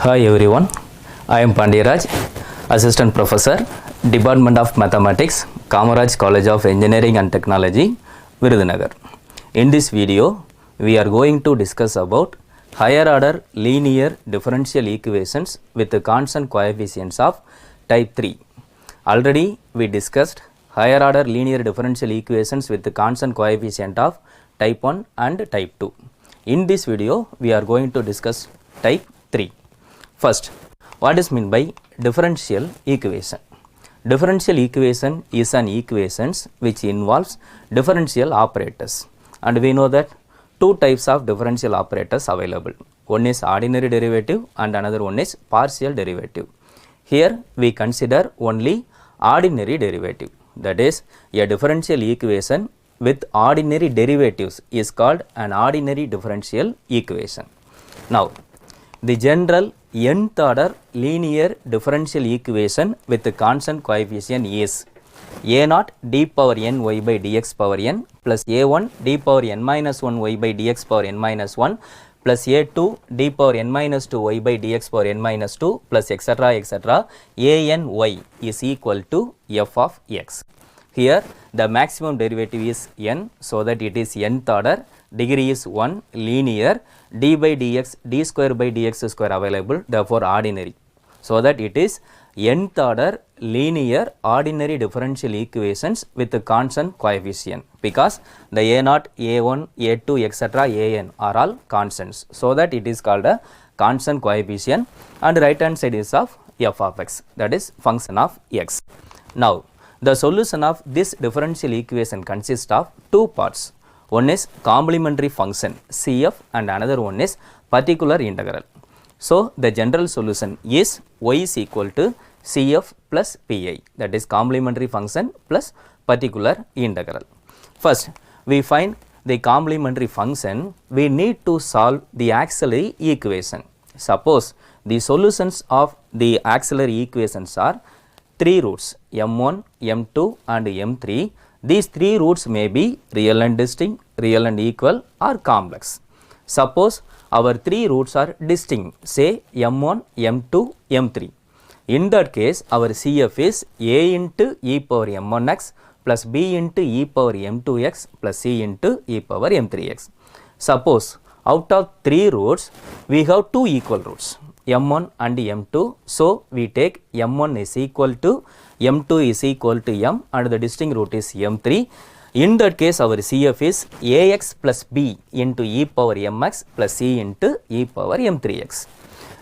Hi everyone, I am Pandyraj, Assistant Professor, Department of Mathematics, Kamaraj College of Engineering and Technology, Virudhunagar. In this video, we are going to discuss about higher order linear differential equations with the constant coefficients of type 3. Already we discussed higher order linear differential equations with the constant coefficient of type 1 and type 2. In this video, we are going to discuss type 3. First, what is meant by differential equation? Differential equation is an equation which involves differential operators, and we know that two types of differential operators available. One is ordinary derivative and another one is partial derivative. Here we consider only ordinary derivative, that is a differential equation with ordinary derivatives is called an ordinary differential equation. Now, the general nth order linear differential equation with the constant coefficient is a0 d power n y by dx power n plus a1 d power n minus 1 y by dx power n minus 1 plus a2 d power n minus 2 y by dx power n minus 2 plus etc. a n y is equal to f of x. Here the maximum derivative is n, so that it is nth order, degree is 1, linear, d by dx, d square by dx square available, therefore ordinary. So that it is nth order linear ordinary differential equations with the constant coefficient, because the a0, a1, a2, etc. an are all constants. So that it is called a constant coefficient, and right hand side is of f of x, that is function of x. Now, the solution of this differential equation consists of two parts. One is complementary function CF and another one is particular integral. So, the general solution is y is equal to CF plus PI, that is complementary function plus particular integral. First, we find the complementary function, we need to solve the auxiliary equation. Suppose the solutions of the auxiliary equations are three roots m1, m2 and m3. These three roots may be real and distinct, real and equal or complex. Suppose our three roots are distinct, say m1, m2, m3. In that case, our CF is a into e power m1x plus b into e power m2x plus c into e power m3x. Suppose out of three roots, we have two equal roots, m1 and m2. So, we take m1 is equal to m2 is equal to m and the distinct root is m3. In that case, our CF is ax plus b into e power mx plus c into e power m3x.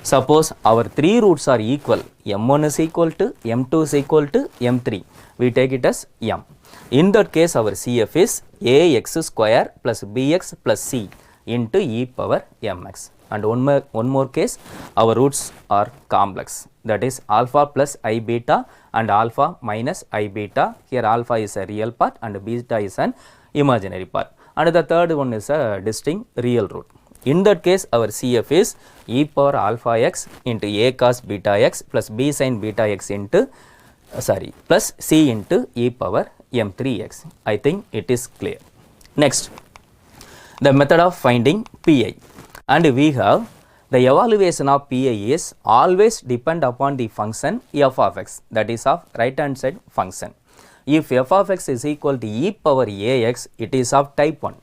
Suppose our three roots are equal, m1 is equal to, m2 is equal to, m3. We take it as m. In that case, our CF is ax square plus bx plus c into e power mx. And one more case, our roots are complex, that is alpha plus I beta and alpha minus I beta. Here alpha is a real part and beta is an imaginary part. And the third one is a distinct real root. In that case, our CF is e power alpha x into a cos beta x plus b sin beta x into, plus c into e power m3x. I think it is clear. Next, the method of finding Pi. And we have the evaluation of Pi is always depend upon the function f of x, that is of right hand side function. If f of x is equal to e power ax, it is of type 1.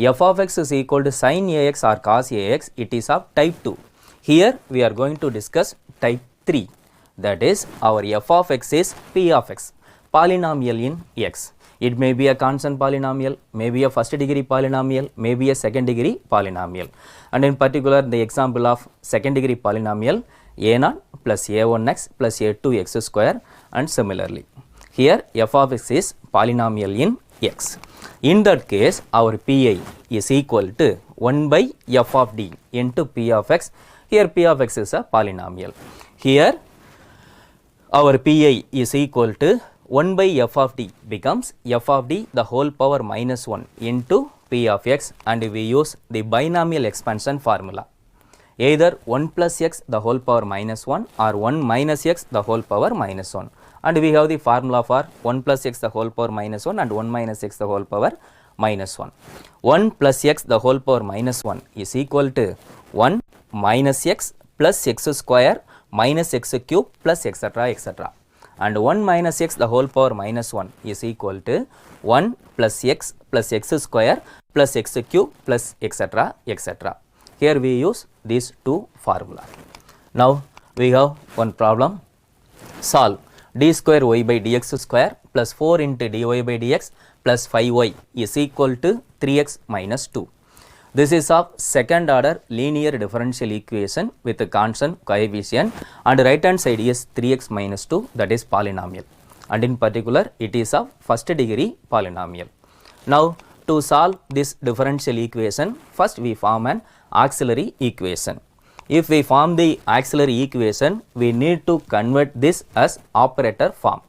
F of x is equal to sin ax or cos ax, it is of type 2. Here we are going to discuss type 3, that is our f of x is p of x, polynomial in x. It may be a constant polynomial, may be a first degree polynomial, may be a second degree polynomial. And in particular, the example of second degree polynomial a0 plus a1x plus a2x square, and similarly. Here f of x is polynomial in x. In that case, our Pi is equal to 1 by f of d into p of x. Here p of x is a polynomial. Here our Pi is equal to 1 by f of d becomes f of d the whole power minus 1 into p of x, and we use the binomial expansion formula. Either 1 plus x the whole power minus 1 or 1 minus x the whole power minus 1. And we have the formula for 1 plus x the whole power minus 1 and 1 minus x the whole power minus 1. 1 plus x the whole power minus 1 is equal to 1 minus x plus x square minus x cube plus etc. etc. And 1 minus x the whole power minus 1 is equal to 1 plus x square plus x cube plus etc. etc. Here we use these two formula. Now we have one problem. Solve d square y by dx square plus 4 into dy by dx plus 5y is equal to 3x minus 2. This is of second order linear differential equation with a constant coefficient, and right hand side is 3x minus 2, that is polynomial, and in particular it is of first degree polynomial. Now to solve this differential equation, first we form an auxiliary equation. If we form the auxiliary equation, we need to convert this as operator form,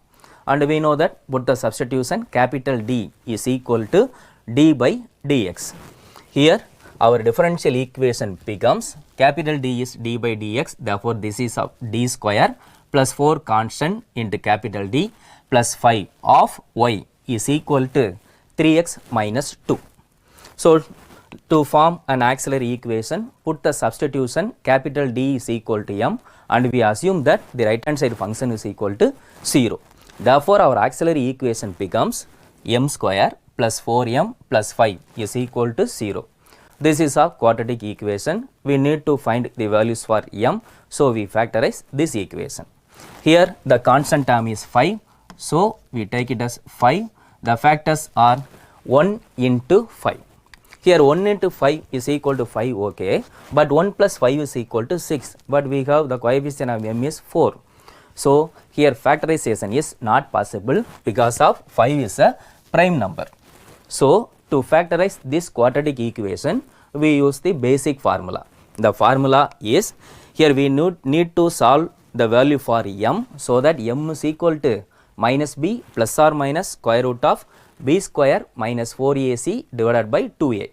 and we know that put the substitution capital D is equal to d by dx. Here our differential equation becomes capital D is d by dx, therefore this is of d square plus 4 constant into capital D plus 5 of y is equal to 3x minus 2. So to form an auxiliary equation, put the substitution capital D is equal to m, and we assume that the right hand side function is equal to 0. Therefore our auxiliary equation becomes m square plus 4m plus 5 is equal to 0. This is a quadratic equation. We need to find the values for m, so we factorize this equation. Here the constant term is 5, so we take it as 5. The factors are 1 into 5. Here 1 into 5 is equal to 5, okay, but 1 plus 5 is equal to 6, but we have the coefficient of m is 4. So here factorization is not possible because of 5 is a prime number. So to factorize this quadratic equation, we use the basic formula. The formula is, here we need to solve the value for m, so that m is equal to minus b plus or minus square root of b square minus 4ac divided by 2a.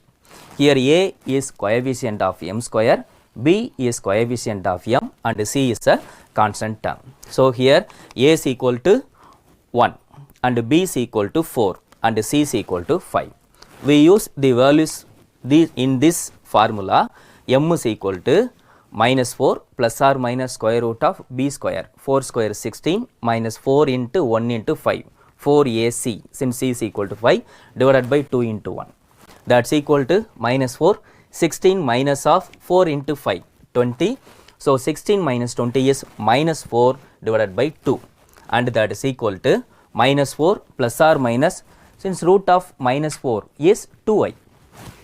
Here a is coefficient of m square, b is coefficient of m, and c is a constant term. So here a is equal to 1 and b is equal to 4 and c is equal to 5. We use the values in this formula. M is equal to minus 4 plus or minus square root of b square, 4 square 16 minus 4 into 1 into 5, 4ac, since c is equal to 5, divided by 2 into 1. That's equal to minus 4, 16 minus of 4 into 5, 20. So 16 minus 20 is minus 4 divided by 2, and that is equal to minus 4 plus or minus, since root of minus 4 is 2i.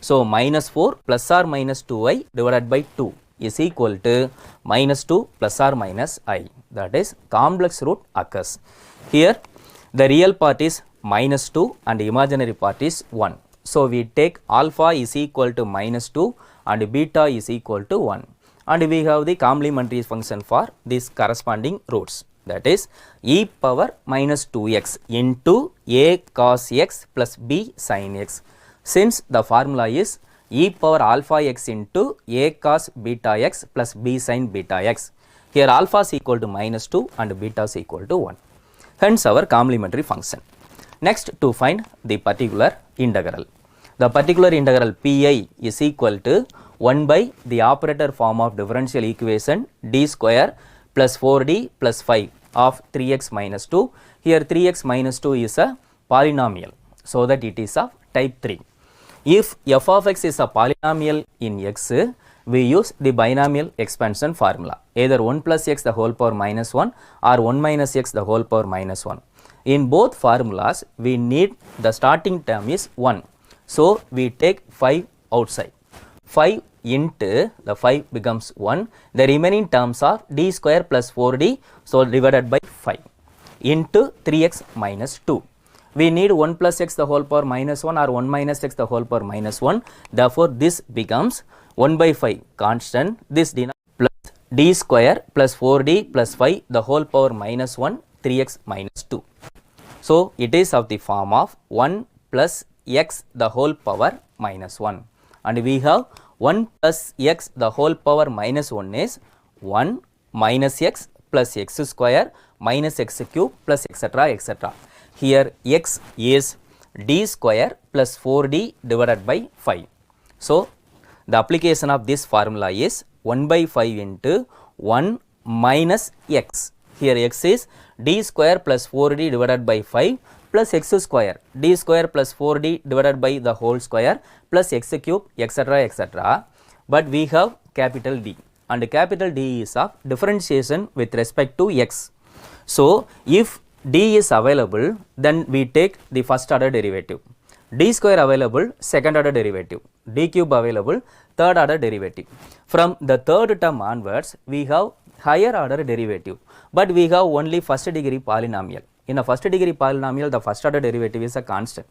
So minus 4 plus or minus 2i divided by 2 is equal to minus 2 plus or minus I. That is complex root occurs. Here the real part is minus 2 and imaginary part is 1. So we take alpha is equal to minus 2 and beta is equal to 1. And we have the complementary function for these corresponding roots. That is e power minus 2x into a cos x plus b sin x. Since the formula is e power alpha x into a cos beta x plus b sin beta x. Here alpha is equal to minus 2 and beta is equal to 1. Hence our complementary function. Next, to find the particular integral. The particular integral pi is equal to 1 by the operator form of differential equation d square plus 4d plus 5 of 3x minus 2. Here 3x minus 2 is a polynomial, so that it is of type 3. If f of x is a polynomial in x, we use the binomial expansion formula, either 1 plus x the whole power minus 1 or 1 minus x the whole power minus 1. In both formulas, we need the starting term is 1. So we take 5 outside. 5 into the 5 becomes 1. The remaining terms are d square plus 4d, so divided by 5 into 3x minus 2. We need 1 plus x the whole power minus 1 or 1 minus x the whole power minus 1. Therefore, this becomes 1 by 5 constant, this denominator plus d square plus 4d plus 5 the whole power minus 1, 3x minus 2. So it is of the form of 1 plus x the whole power minus 1, and we have 1 plus x the whole power minus 1 is 1 minus x plus x square minus x cube plus etc. etc. Here x is d square plus 4d divided by 5. So the application of this formula is 1 by 5 into 1 minus x. Here x is d square plus 4d divided by 5 plus x square, d square plus 4d divided by the whole square plus x cube, etc., etc. But we have capital D, and capital D is of differentiation with respect to x. So if D is available, then we take the first order derivative. D square available, second order derivative. D cube available, third order derivative. From the third term onwards, we have higher order derivative, but we have only first degree polynomial. In a first degree polynomial, the first order derivative is a constant.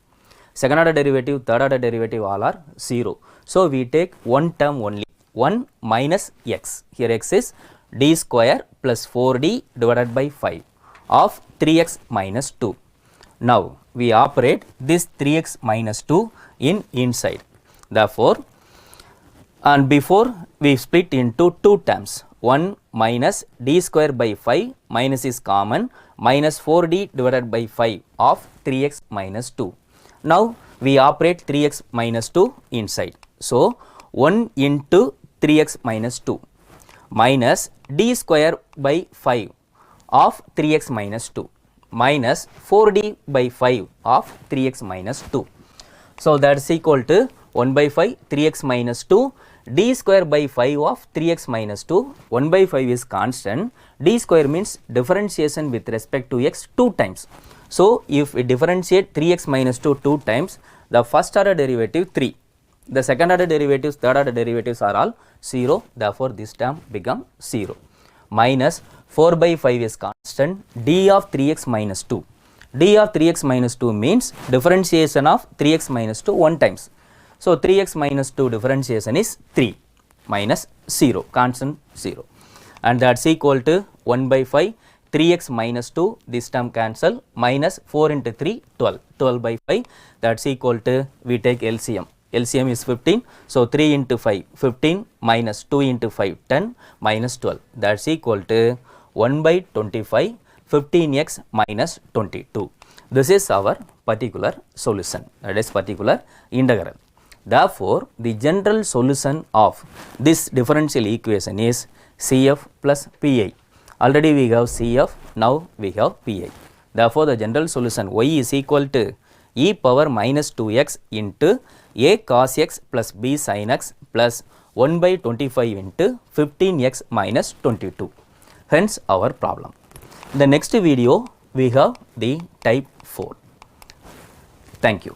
Second order derivative, third order derivative all are 0. So we take one term only, 1 minus x. Here x is d square plus 4d divided by 5 of 3x minus 2. Now we operate this 3x minus 2 in inside. Therefore, and before we split into two terms, 1 minus d square by 5 minus is common, minus 4d divided by 5 of 3x minus 2. Now we operate 3x minus 2 inside. So 1 into 3x minus 2 minus d square by 5 of 3x minus 2 minus 4d by 5 of 3x minus 2. So that is equal to 1 by 5 3x minus 2 d square by 5 of 3x minus 2. 1 by 5 is constant. D square means differentiation with respect to x 2 times. So if we differentiate 3x minus 2 2 times, the first order derivative 3. The second order derivatives, third order derivatives are all 0. Therefore this term become 0. Minus 4 by 5 is constant. D of 3x minus 2. D of 3x minus 2 means differentiation of 3x minus 2 1 times. So 3x minus 2 differentiation is 3 minus 0, constant 0. And that's equal to 1 by 5, 3x minus 2, this term cancel, minus 4 into 3, 12. 12 by 5, that's equal to, we take LCM. LCM is 15, so 3 into 5, 15 minus 2 into 5, 10 minus 12. That's equal to 1 by 25, 15x minus 22. This is our particular solution, that is particular integral. Therefore, the general solution of this differential equation is CF plus PI. Already we have CF, now we have PI. Therefore, the general solution y is equal to e power minus 2x into a cos x plus b sin x plus 1 by 25 into 15x minus 22. Hence our problem. In the next video, we have the type 4. Thank you.